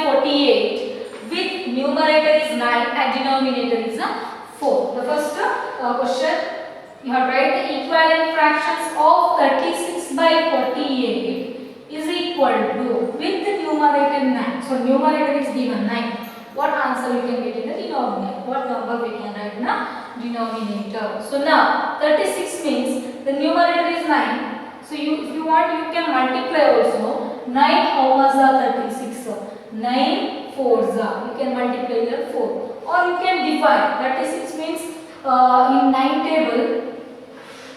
48 with numerator is 9 and denominator is 4. The first question, you have write the equivalent fractions of 36 by 48 is equal to with the numerator 9. So numerator is given 9. What answer you can get in the denominator? What number we can write in the denominator? So now 36 means the numerator is 9. So if you want, you can multiply also. 9 how much are 36? 9 fours are. You can multiply here 4. Or you can divide. 36 means in 9 table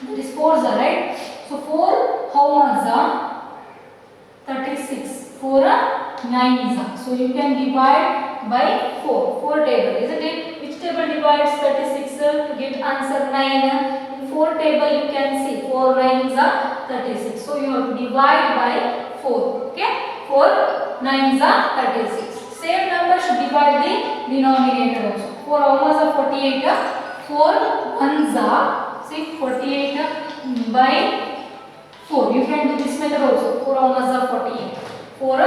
that is 4s are, right? So 4 how much are 36? 4 are 9s are. So you can divide by 4. 4 table, isn't it? Which table divides 36 to get answer 9? In 4 table you can see 4 9s are 36. So you have to divide by 4. Okay? 4 9s are 36. Same number should divide the denominator also. 4 how much are 48? 4 1s are, see 48 by 4. You can do this method also. 4 how much are 48? 4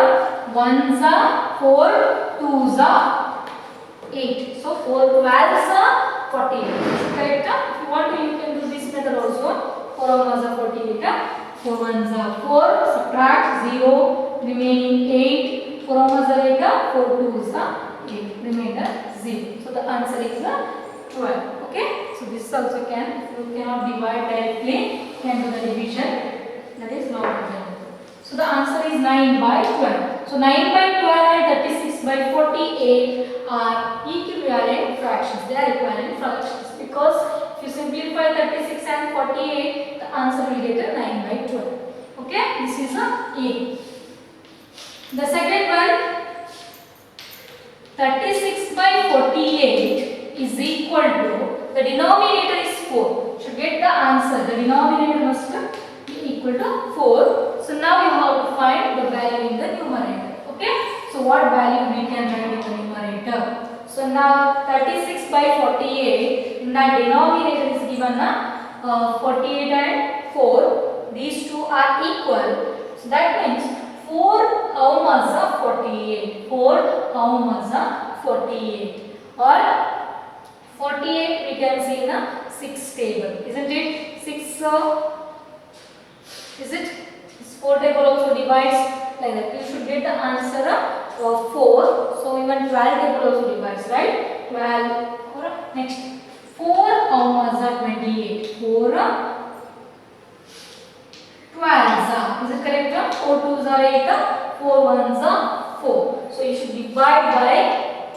1s are, 4 2s are 8. So 4 12s are 48. Correct? If you want to, you can do this method also. 4 how much are 48? 4 1s are 4. Subtract 0. Remaining 8. 4 how much are 8? 4 2s are 8. Remainder 0. So the answer is 12. Okay? So this also can, you cannot divide directly. You can do the division. That is not possible. So the answer is 9 by 12. So 9 by 12 and 36 by 48 are equivalent fractions. They are equivalent fractions because if you simplify 36 and 48, the answer will get a 9 by 12. Okay, this is A. The second one, 36 by 48 is equal to, the denominator is 4. Should get the answer. The denominator must be equal to 4. So now you have to find the value in the numerator. Okay. So what value we can write in the numerator? So now 36 by 48, in the denominator is given 48 and 4. These two are equal. So that means 4 how much are 48? 4 how much are 48? Or 48 we can see in a 6 table. Isn't it? 6 is it? 4 table also divides like that. You should get the answer of 4. So even 12 table also divides, right? 12. Or next 4 how much are 28? 4 12s. Is it correct? 4 2s are 8. 4 1s are 4. So you should divide by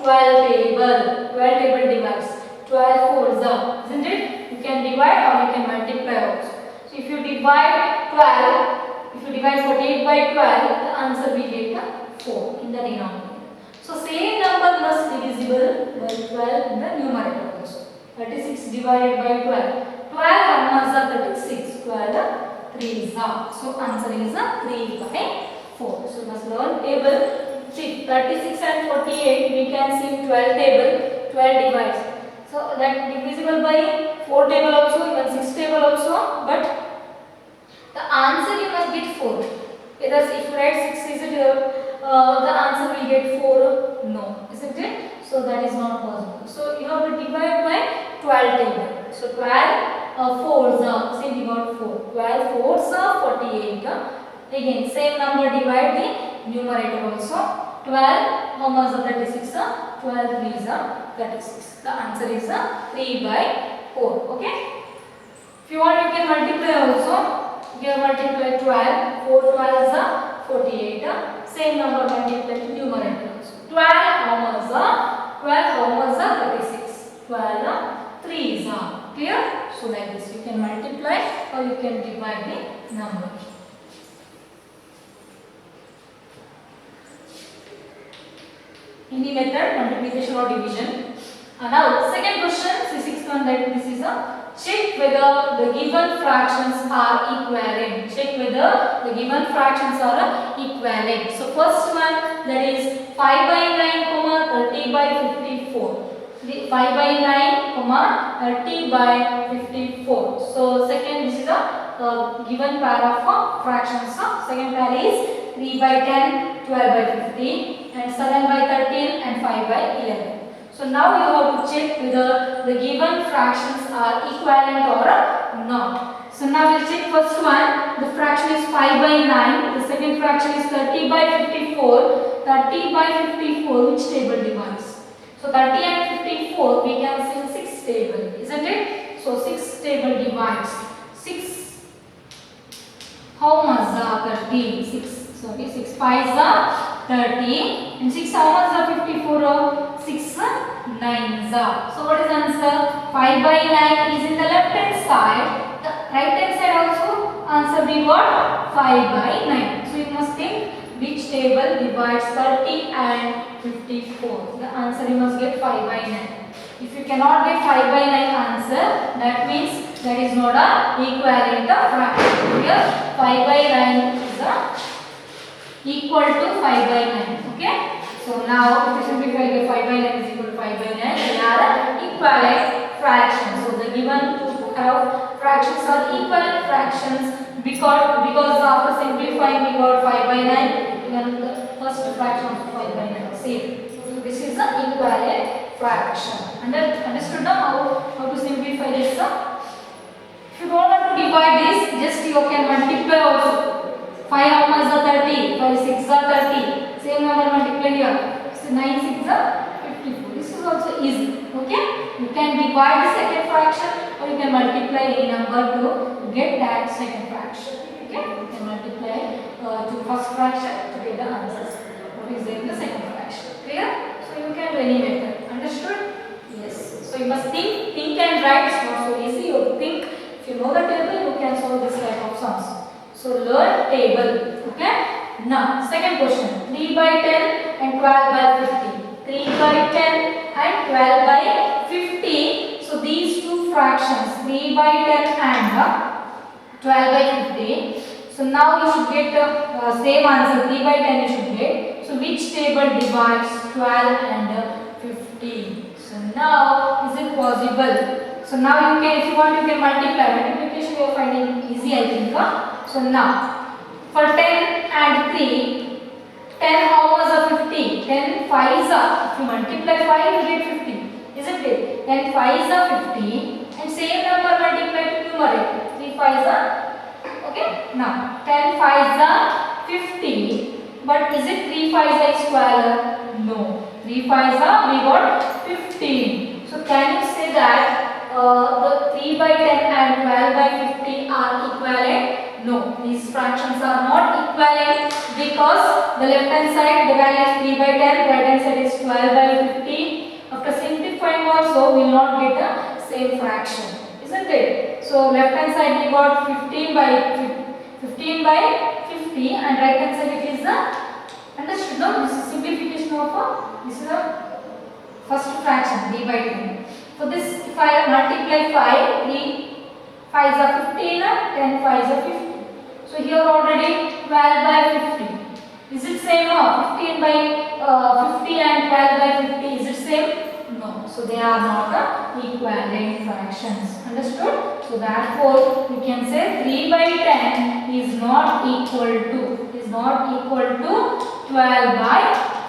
12 table. 12 table divides. 12 4s. Isn't it? You can divide or you can multiply also. So if you divide 12, if you divide 48 by 12, the answer will get 4 in the denominator. So same number must be divisible by 12 in the numerator also. 36 divided by 12. 12 1s are 36. 12 3s are. So answer is 3 by 4. So must learn table. See 36 and 48 we can see in 12 table. 12 divides. So that divisible by 4 table also, even 6 table also, but the answer you must get 4. Either if you write 6 is it, the answer will get 4? No, isn't it? So that is not possible. So you have to divide by 12 table. So 12 4s are, say we got 4. 12 4s are 48. Again same number divide the numerator also. 12 how much are 36? 12 3s are 36. The answer is 3 by 4. Okay. If you want you can multiply also. Here multiply 12. 4 12s are 48. Same number multiply to numerator also. 12 how much are 12 how much are 36. 12 3s are. Clear? So like this you can multiply or you can divide the number. Any method, multiplication or division. Now second question, the sixth one, that this is a check whether the given fractions are equivalent. Check whether the given fractions are equivalent. So first one, that is 5 by 9, 30 by 54. 5 by 9, 30 by 54. So second, this is a given pair of fractions. Second pair is 3 by 10, 12 by 15, and 7 by 13, and 5 by 11. So now you have to check whether the given fractions are equivalent or not. So now we'll check first one. The fraction is 5 by 9. The second fraction is 30 by 54. 30 by 54, which table divides? So 30 and 54 we can see in 6 table, isn't it? So 6 table divides. 6, how much are 30? 6 5s are 30, and 6 how much are 54? 6 9s are. So what is answer? 5 by 9 is in the left hand side. The right hand side also answer we got 5 by 9. So you must think which table divides 30 and 54. The answer you must get 5 by 9. If you cannot get 5 by 9 answer, that means that is not a equivalent fraction. Here 5 by 9 is equal to 5 by 9. Okay. So now if you simplify, the 5 by 9 is equal to 5 by 9. They are equivalent fractions. So the given two fractions are equivalent fractions because after simplifying we got 5 by 9. Even the first fraction of 5 by 9 same. So this is the equivalent fraction. Understood now how to simplify this? If you don't want to divide this, just you can multiply also. 5 how much are 30? 5 6 are 30. Same number multiply here. So 9 6 are 54. This is also easy. Okay? You can divide the second fraction or you can multiply any number to get that second fraction. Okay? You can multiply to first fraction to get the answers. What is there in the second fraction? Clear? So you can do any method. Understood? Yes. So you must think and write. It's not so easy. You think. If you know the table, you can solve this type of sums. So learn table. Okay? Now, second question. 3 by 10 and 12 by 50. 3 by 10 and 12 by 50. So these two fractions, 3 by 10 and 12 by 50. So now you should get the same answer. 3 by 10 you should get. So which table divides 12 and 50? So now, is it possible? So now you can, if you want, you can multiply. Multiplication you are finding easy, I think. So now, for 10 and 3, 10 how much are 50? 10 5s are, if you multiply 5 you get 50, isn't it? 10 5s are 50 and same number multiply to numerator. 3 5s are, okay? Now, 10 5s are 50, but is it 3 5s are square? No. 3 5s are, we got 15. So can you say that the 3 by 10 and 12 by 50 are equivalent? No, these fractions are not equivalent because the left hand side the value is 3 by 10, right hand side is 12 by 50. After simplifying also we will not get the same fraction, isn't it? So left hand side we got 15 by 50 and right hand side it is the, understood? No, this is simplification of this is the first fraction 3 by 10. So this, if I multiply 5, 3 5s are 15, 10 5s are 50. So here already 12 by 50. Is it same or 15 by 50 and 12 by 50? Is it same? No. So they are not equivalent fractions. Understood? So therefore you can say 3 by 10 is not equal to 12 by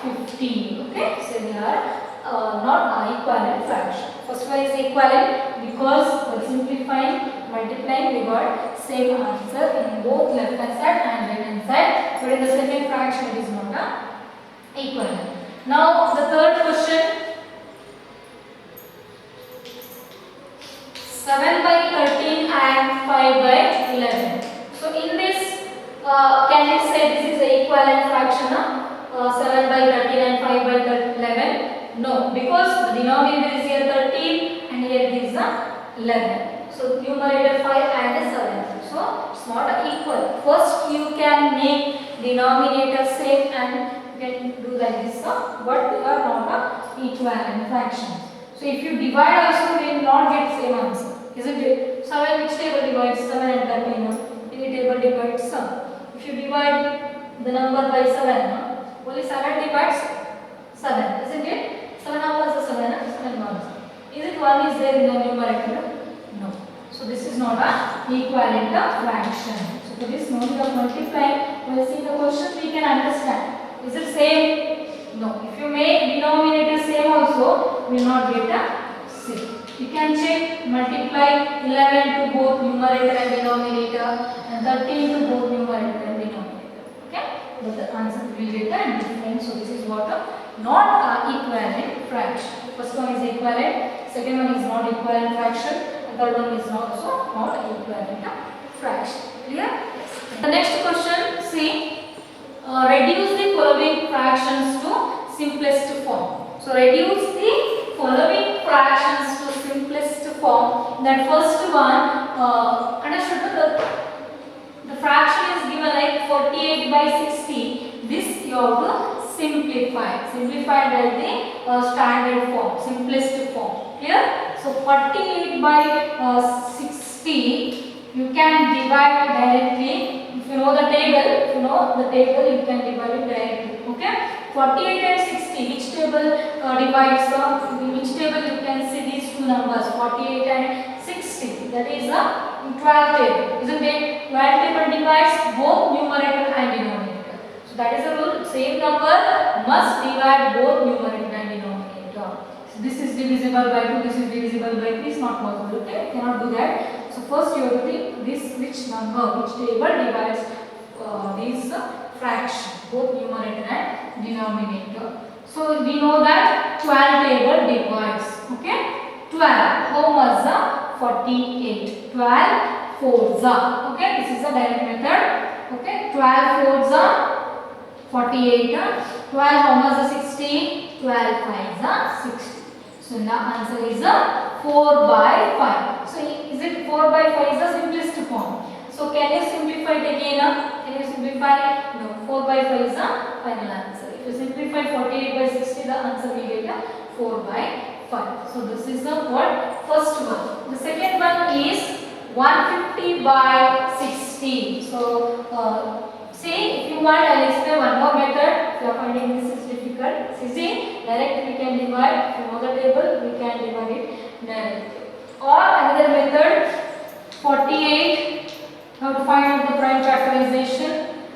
50. Okay? So they are not equivalent fraction. First one is equivalent because for simplifying, multiplying we got same answer in both left hand side and right hand side, but in the second fraction it is not equivalent. Now the third question, 7 by 13 and 5 by 11. So in this, can you say this is the equivalent fraction? 7 by 13 and 5 by 11? No, because the denominator is here 13 and here it is 11. So numerator 5 and 7. So it's not equal. First you can make denominator same and you can do like this, but they are not equivalent fractions. So if you divide also we will not get same answer, isn't it? 7, which table divides 7 and 13? Any table divides some. If you divide the number by 7, only 7 divides 7, isn't it? 7 how was the 7? 7 ones. Is it 1 is there in the numerator? No. So this is not a equivalent fraction. So So this no need of multiplying. We'll see the question, we can understand. Is it same? No. If you make denominator same also, we will not get a same. You can check, multiply 11 to both numerator and denominator and 13 to both numerator and denominator. Okay? But the answer will get a different. So this is what a not equivalent fraction. First one is equivalent, second one is not equivalent fraction, and third one is also not equivalent fraction. Clear? Yes. The next question, see, reduce the following fractions to simplest form. So reduce the following fractions to simplest form. That first one, understood, the fraction is given like 48 by 60. This you have to simplify. Simplify by the standard form, simplest form. Clear? So 48 by 60. You can divide directly. If you know the table, you can divide it directly. Okay? 48 and 60. Which table divides? Which table you can see these two numbers? 48 and 60. That is a 12 table, isn't it? 12 table divides both numerator and denominator. So that is the rule. Same number must divide both numerator and denominator. So this is divisible by 2. This is divisible by 3. It's not possible. Okay? You cannot do that. So first you have to think this which number, which table divides these fractions, both numerator and denominator. So we know that 12 table divides. Okay? 12. How much the 48? 12 fours are. Okay? This is a direct method. Okay? 12 fours are 48. 12 how much the 60? 12 fives are 60. So the answer is 4 by 5. So is it 4 by 5 is the simplest form. So can you simplify it again? Can you simplify? No. 4 by 5 is the final answer. If you simplify 48 by 60, the answer will get 4 by 5. So this is the what? First one. The second one is 150 by 60. So see, if you want, I will explain one more method. If you are finding this is difficult, see, directly we can divide. If you know the table, we can divide it directly. Or another method, 48, you have to find out the prime factorization,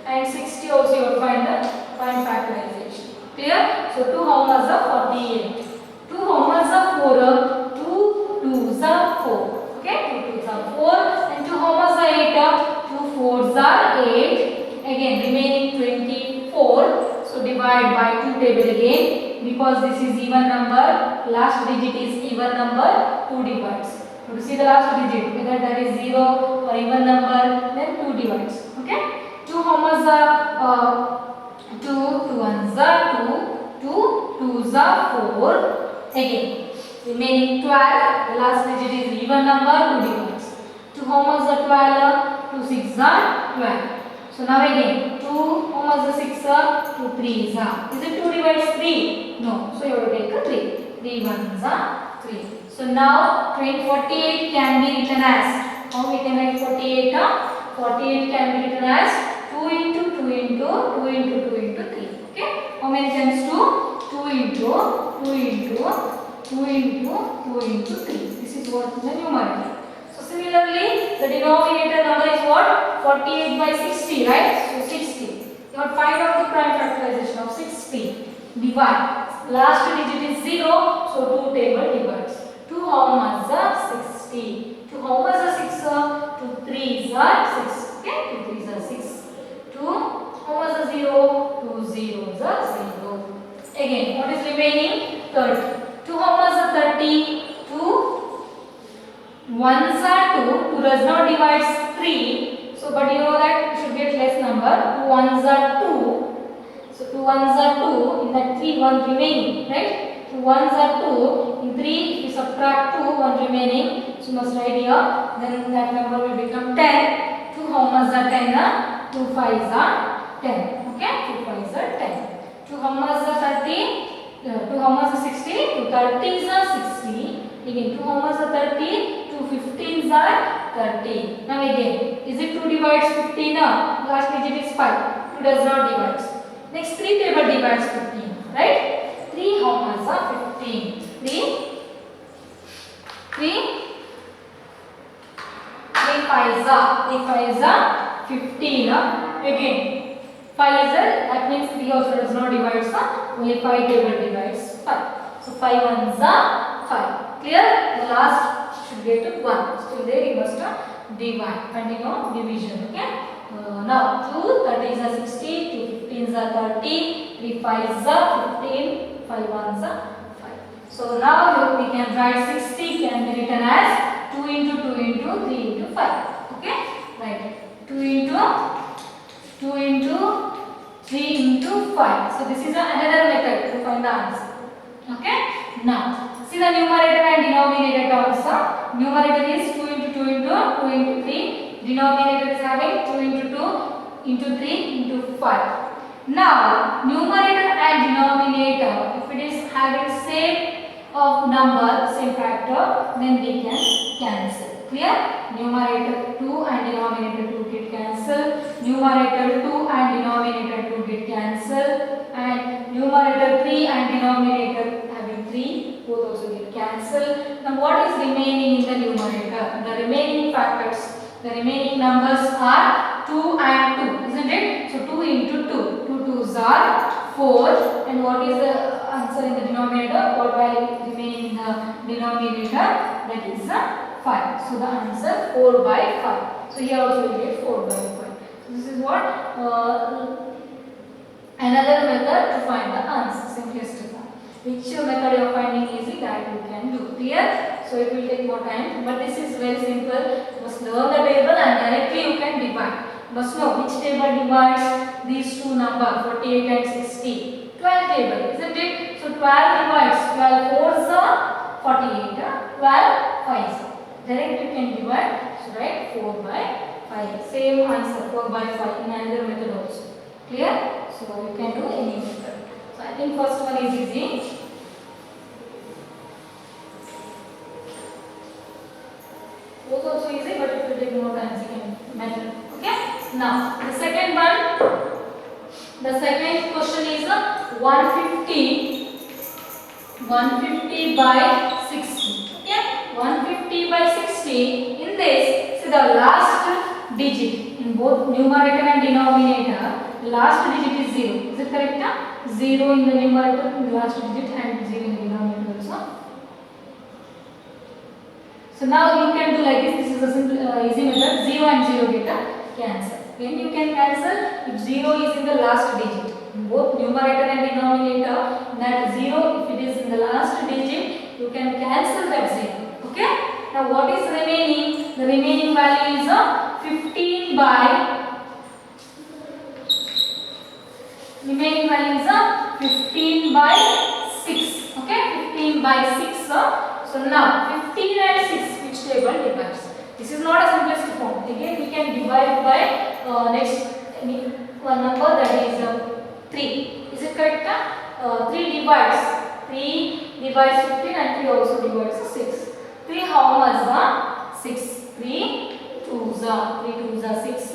and 60 also you have to find the prime factorization. Clear? So 2 how much are 48? 2 how much are 4? 2 2s are 4. Okay? 2 2s are 4. And 2 how much are 8? 2 4s are 8. Again remaining 24. So divide by 2 table again. Because this is even number, last digit is even number, 2 divides. So to see the last digit, whether that is 0 or even number, then 2 divides. Okay? 2 how much are 2, 2 1s are 2, 2 2s are 4. Again, remaining 12, the last digit is even number, 2 divides. 2 how much are 12, 2 6s are 12. So now again, 2 how much are 6 are 2 3s are. Is it 2 divides 3? No. So you have to take a 3. 3 1s are 3. So now 48 can be written as, how we can write 48? 48 can be written as 2 into 2 into 2 into 2 into 3. Okay? How many times 2? 2 into 2 into 2 into 2 into 3. This is what the numerator. So similarly, the denominator number is what? 48 by 60, right? So 60. You have to find out the prime factorization of 60. Divide. Last digit is 0, so 2 table divides. 2 how much are 60? 2 how much are 6? 2 3s are 6. Okay? 2 3s are 6. 2 how much are 0? 2 zeros are 0. Again, what is remaining? 30. 2 how much are 30? 2 1s are 2. 2 does not divide 3. So, but you know that you should get less number. 2 1s are 2. So 2 1s are 2. In that 3 1 remaining, right? 2 1s are 2. In 3, if you subtract 2, 1 remaining. So you must write here. Then that number will become 10. 2 how much are 10? 2 5s are 10. Okay? 2 5s are 10. 2 how much are 30? 2 how much are 60? 2 30s are 60. Again, 2 how much are 30? 2 15s are 30. Now again, is it 2 divides 15? Last digit is 5. 2 does not divide. Next 3 table divides 15. Right? 3 how much are 15? 3 5s are 3 5s are 15. Again 5 is there, that means 3 also does not divide, so only 5 table divides 5. So 5 ones are 5. Clear? The last should get to 1. Still there you must divide. Continue division. Okay. Now 2 30s are 60, 2 15s are 30, 3 5s are 15, 5 1s are 5. So now we can write 60 can be written as 2 into 2 into 3 into 5. Okay. Right. 2 into 3 into 5. So this is another method to find the answer. Okay. Now see the numerator and denominator terms. Numerator is 2 into 2 into 2 into 3. Denominator is having 2 into 2 into 3 into 5. Now numerator and denominator, if it is having same of number, same factor, then we can cancel. Clear? Numerator 2 and denominator 2 get cancelled. Numerator 2 and denominator 2 get cancelled. And numerator 3 and denominator having 3 both also get cancelled. Now what is remaining in the numerator? The remaining factors, the remaining numbers are 2 and 2, isn't it? So 2 into 2. 2 2s are 4. And what is the answer in the denominator? What value remaining in the denominator? That is 5. So the answer 4 by 5. So here also we get 4 by 5. So this is what another method to find the answer. Simplest one. Which method you are finding easy, that you can do. Clear? So it will take more time, but this is very simple. You must learn the table and directly you can divide. You must know which table divides these two numbers 48 and 60. 12 table, isn't it? So 12 divides 12 4s are 48. 12 5s. Direct you can divide. So write 4 by 5. Same answer 4 by 5 in another method also. Clear? So you can do any method. So I think first one is easy. Both also easy, but it will take more time. Second method. Okay. Now the second one. The second question is 150 by 60. Okay. 150 by 60. In this, see the last digit in both numerator and denominator. Last digit is 0. Is it correct? 0 in the numerator, last digit, and 0 in the denominator also. So now you can do like this. This is a simple easy method. 0 and 0 get cancel. When you can cancel, if 0 is in the last digit, both numerator and denominator, that 0, if it is in the last digit, you can cancel that 0. Okay. Now what is remaining? The remaining value is 15 by. Remaining value is 15 by 6. Okay. 15 by 6. So now 15 and 6, which table divides? This is not a simplest form. Again we can divide by next one number, that is 3. Is it correct? 3 divides. 3 divides 15 and 3 also divides 6. 3 how much are 6? 3 2s are 3 2s are 6.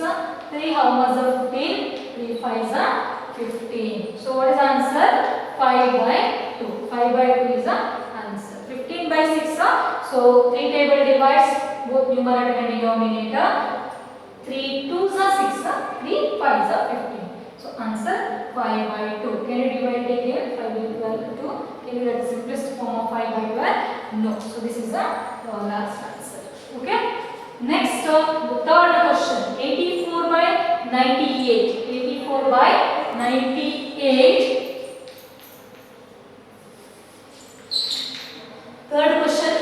3 how much are 15? 3 5s are 15. So what is the answer? 5 by 2. 5 by 2 is the answer. 15 by 6. So 3 table divides both numerator and denominator. 3 2s are 6. 3 5s are 15. So answer 5 by 2. Can you divide it again? 5 by 2. Can you write the simplest form of 5 by 12? No. So this is the last answer. Okay. Next, the third question. 84 by 98. 84 by 98. Third question.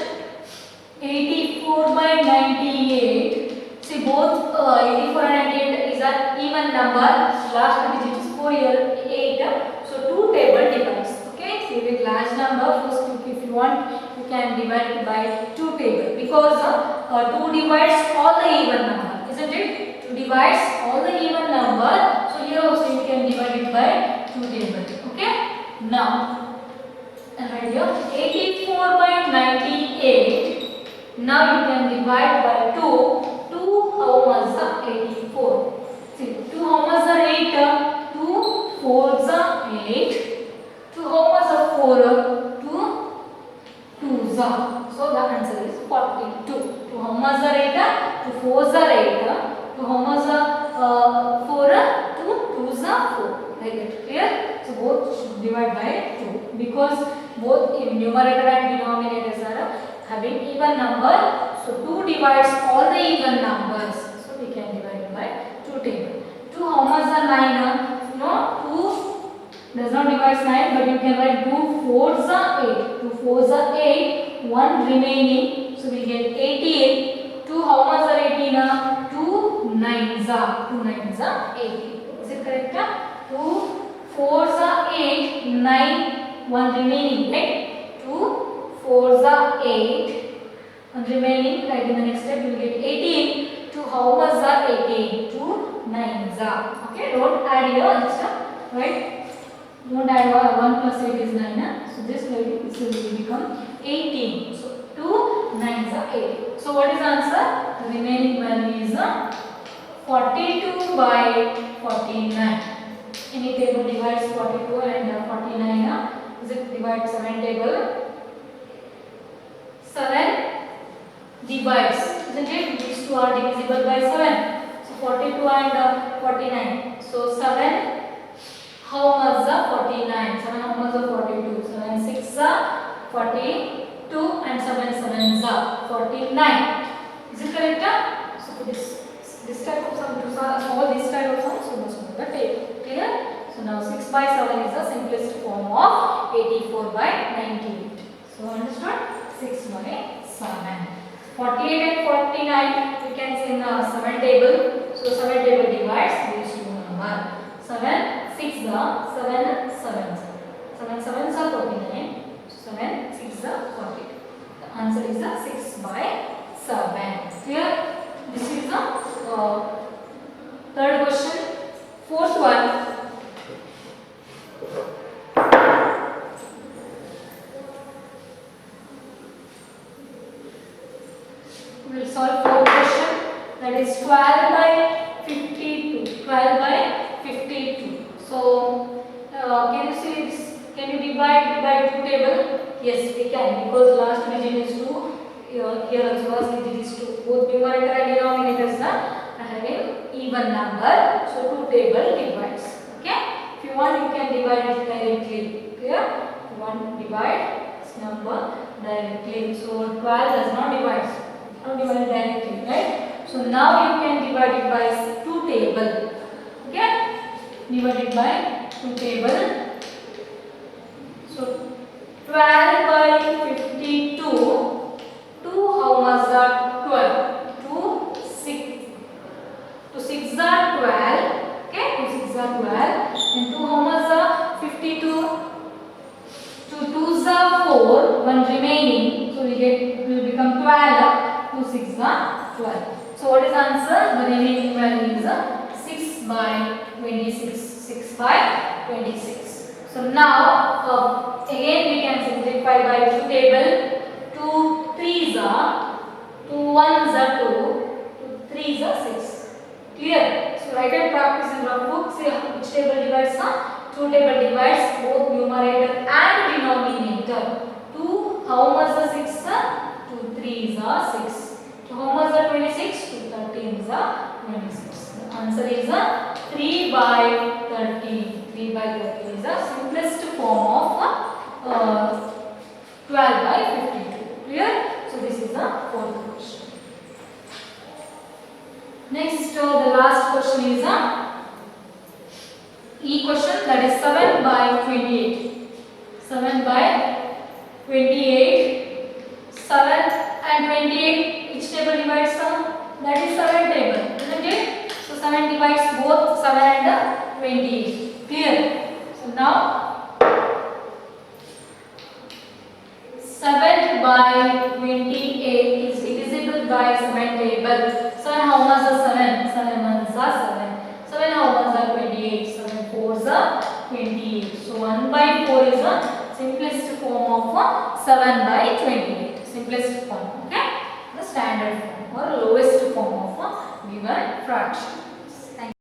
84 by 98. See, both 84 and 98 is an even number. Last digit is 4 here, 8. So 2 table divides. Okay, so with large number, first if you want, you can divide it by 2 table, because 2 divides all the even number, isn't it? 2 divides all the even number. So here also you can divide it by 2 table. Okay. Now, right here 84 by 98. Now you can divide by 2. 2 how much are 84? See, 2 how much are 8? 2 4s are 8. 2 how much are 4? 2 2s are. So the answer is 42. 2 how much are 8? 2 4s are 8. 2 how much are like that. Clear? So both should divide by 2 because both in numerator and denominators are having even number. So 2 divides all the even numbers. So we can divide it by 2 table. 2 how much are 9? No, 2 does not divide 9, but you can write 2 4s are 8. 2 4s are 8. 1 remaining. So we get 18. 2 how much are 18? 2 9s are 18. Is it correct? 2 4s are 8. 9. 1 remaining. Right? 2 4s are 8. 1 remaining. Right in the next step we will get 18. 2 how much are 18? 2 9s are. Okay. Don't add here. Just right. Don't add 1 plus 8 is 9. So this will become 18. So 2 9s are 18. So what is the answer? The remaining value is 42 by 49. Any table divides 42 and 49. Is it divide 7 table? 7 divides. Isn't it? These two are divisible by 7. So 42 and 49. So 7. How much are 49? 7 how much are 42? 7 6 are 42 and 7 7 are 49. Is it correct? So this type of sum, all this type of sums, you must know the table. Clear? So now 6 by 7 is the simplest form of 84 by 98. So understood? 6 by 7. 48 and 49 we can see in the 7 table. So 7 table divides these two numbers. 7 6 are 7 7s. 7 7s are 49. 7 6 are 42. The answer is the 6 by 7. Clear? This is the third question. Fourth one. We will solve fourth question. That is 12 by 52. 12 by 52. So can you see this? Can you divide by 2 table? Yes, we can, because last digit is 2. Here also last digit is 2. Both numerator and denominators are having even number. So 2 table divides. Okay. If you want, you can divide it directly. Clear? If you want to divide this number directly. So 12 does not divide. Not divide directly, right? So now you can divide it by 2 table. Okay. Divided by 2 table. So 12 by 52. 2 how much are 12? 2 6. 2 6 are 12. Okay, 2 6 are 12. And 2 how much are 52? 2 2s are 4. 1 remaining. So we will become 12. 2 6 are 12. So what is the answer? The remaining value is 6 by 26. 6 by 26. So now again we can simplify by 2 table. 2 3s are 2 1s are 2. 2 3s are 6. Clear? So write and practice in rough book. See which table divides? 2 table divides both numerator and denominator. 2 how much are 6? 2 3s are 6. So how much are 26? 2 13s are 26. The answer is 3 by 13. 3 by 13 is the simplest form of 12 by 52. Clear? So this is the fourth question. Next, the last question is E question, that is 7 by 28. 7 by 28. 7 and 28, each table divides that is 7 table, isn't it? So 7 divides both 7 and 28. Clear? So now 7 by 28 is divisible by 7 table. 7 how much is 7? 7 ones are 7. 7 how much are 28? 7 fours are 28. So 1 by 4 is the simplest form of 7 by 28. Simplest form. Okay? The standard form or lowest form of a given fraction.